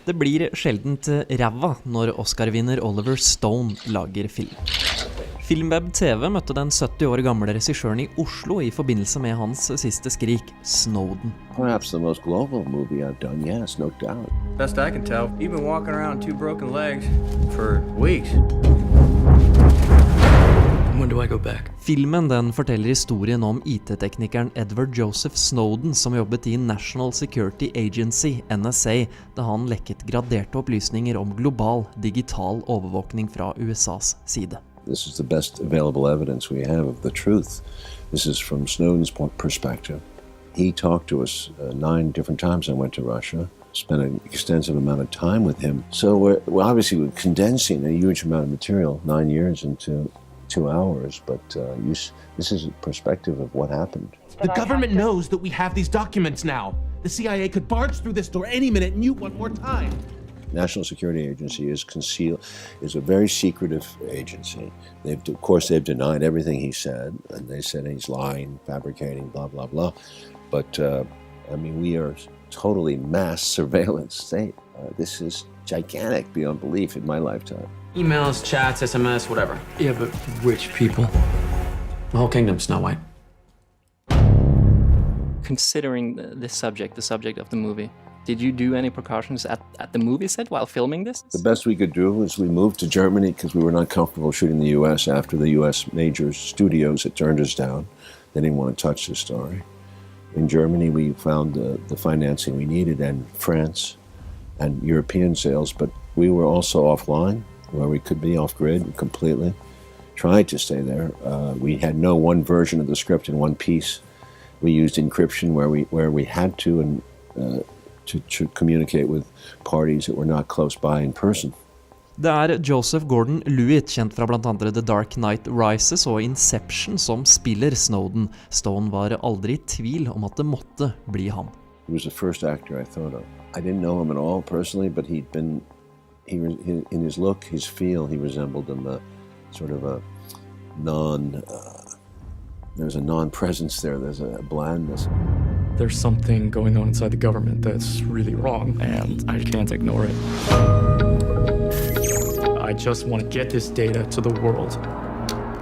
Det blir sjeldent ræva når Oscar-vinner Oliver Stone lager film. Filmweb TV møtte den 70 år gamle regissøren i Oslo i forbindelse med hans siste skrik, Snowden. Perhaps the most global movie I've done, yes, no doubt. Best I can tell, you've been walking around 2 broken legs for weeks. When do I go back? Filmen den forteller historien om IT-teknikeren Edward Joseph Snowden som jobbet i National Security Agency, NSA, da han lekket graderte opplysninger om global digital overvåkning fra USAs side. This is the best available evidence we have of the truth. This is from Snowden's perspective. He talked to us 9 different times. I went to Russia, spent an extensive amount of time with him. So we're obviously condensing a huge amount of material, 9 years into 2 hours, but this is a perspective of what happened. The government knows that we have these documents now. The CIA could barge through this door any minute and you want more time. National Security Agency is a very secretive agency. Of course, they've denied everything he said, and they said he's lying, fabricating, blah, blah, blah. But, we are totally mass surveillance state. This is gigantic beyond belief in my lifetime. Emails, chats, SMS, whatever. Yeah, but which people? The whole kingdom's Snow White. Considering the subject of the movie, did you do any precautions at the movie set while filming this? The best we could do was we moved to Germany because we were not comfortable shooting the U.S. after the U.S. major studios had turned us down. They didn't want to touch the story. In Germany, we found the financing we needed, and France and European sales, but we were also offline, where we could be off-grid completely. Tried to stay there. We had no one version of the script in one piece. We used encryption where we had to, and to communicate with parties that were not close by in person. Det Joseph Gordon-Levitt, kjent fra blant andre The Dark Knight Rises og Inception, som spiller Snowden. Stone var aldri I tvil om at det måtte bli ham. He was the first actor I thought of. I didn't know him at all personally, but in his look, his feel, he resembled him, sort of a there's a non-presence there, there's a blandness. There's something going on inside the government that's really wrong, and I can't ignore it. I just want to get this data to the world.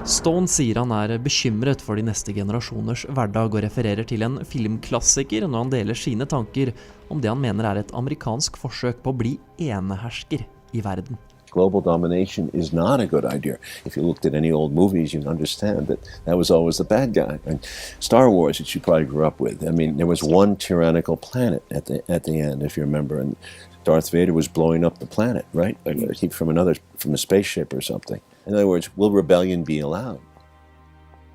Stone sier han bekymret for de neste generasjoners hverdag og refererer til en filmklassiker når han deler sine tanker om det han mener et amerikansk forsøk på å bli enehersker I verden. Global domination is not a good idea. If you looked at any old movies, you'd understand that was always the bad guy. And Star Wars, that you probably grew up with. There was one tyrannical planet at the end, if you remember, and Darth Vader was blowing up the planet, right? From a spaceship or something. In other words, will rebellion be allowed?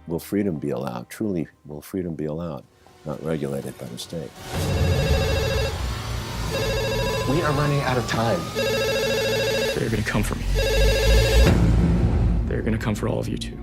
Will freedom be allowed? Truly, will freedom be allowed? Not regulated by the state. We are running out of time. They're gonna come for me. They're gonna come for all of you too.